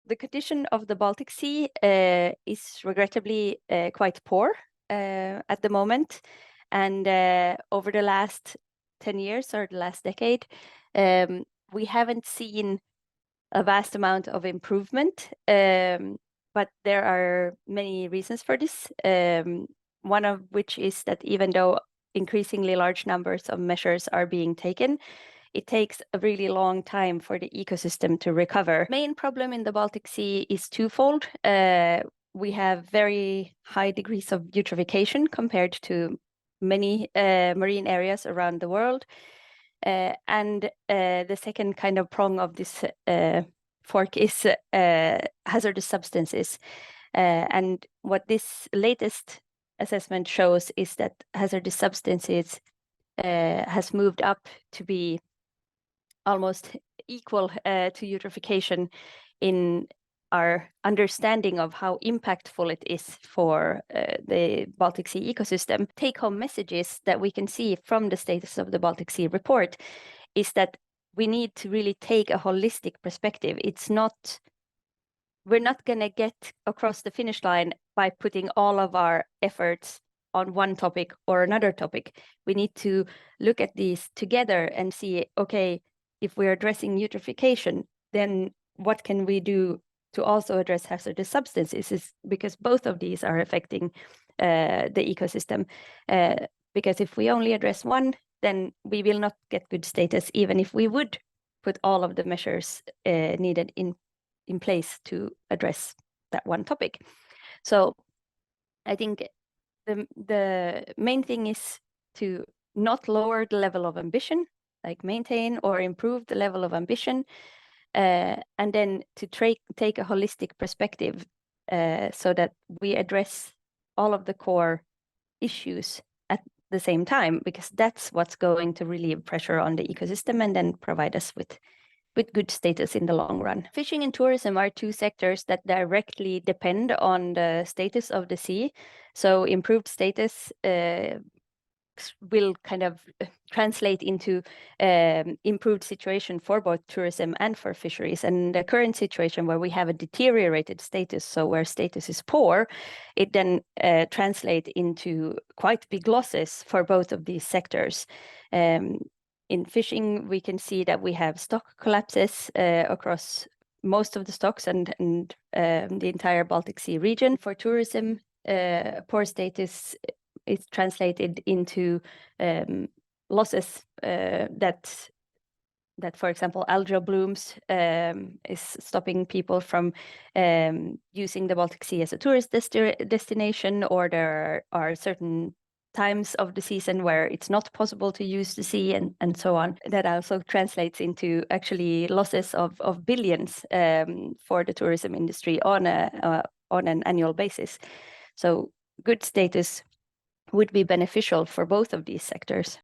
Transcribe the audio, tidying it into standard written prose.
The condition of the Baltic Sea is regrettably quite poor at the moment. And over the last 10 years or the last decade, we haven't seen a vast amount of improvement, but there are many reasons for this. One of which is that even though increasingly large numbers of measures are being taken, it takes a really long time for the ecosystem to recover. Main problem in the Baltic Sea is twofold. We have very high degrees of eutrophication compared to many marine areas around the world. And the second kind of prong of this fork is hazardous substances. And what this latest assessment shows is that hazardous substances has moved up to be almost equal to eutrophication in our understanding of how impactful it is for the Baltic Sea ecosystem. Take-home messages that we can see from the status of the Baltic Sea report is that we need to really take a holistic perspective. We're not going to get across the finish line by putting all of our efforts on one topic or another topic. We need to look at these together and see, okay, if we're addressing eutrophication, then what can we do to also address hazardous substances? Because both of these are affecting the ecosystem. Because if we only address one, then we will not get good status, even if we would put all of the measures needed in place to address that one topic. So I think the main thing is to not lower the level of ambition, like maintain or improve the level of ambition, and then to take a holistic perspective so that we address all of the core issues at the same time, because that's what's going to relieve pressure on the ecosystem and then provide us with good status in the long run. Fishing and tourism are two sectors that directly depend on the status of the sea. So improved status will kind of translate into improved situation for both tourism and for fisheries. And the current situation where we have a deteriorated status, so where status is poor, it then translates into quite big losses for both of these sectors. In fishing, we can see that we have stock collapses across most of the stocks and the entire Baltic Sea region. For tourism, poor status is translated into losses that, for example, algal blooms is stopping people from using the Baltic Sea as a tourist destination, or there are certain times of the season where it's not possible to use the sea and so on. That also translates into actually losses of billions for the tourism industry on an annual basis. So good status would be beneficial for both of these sectors.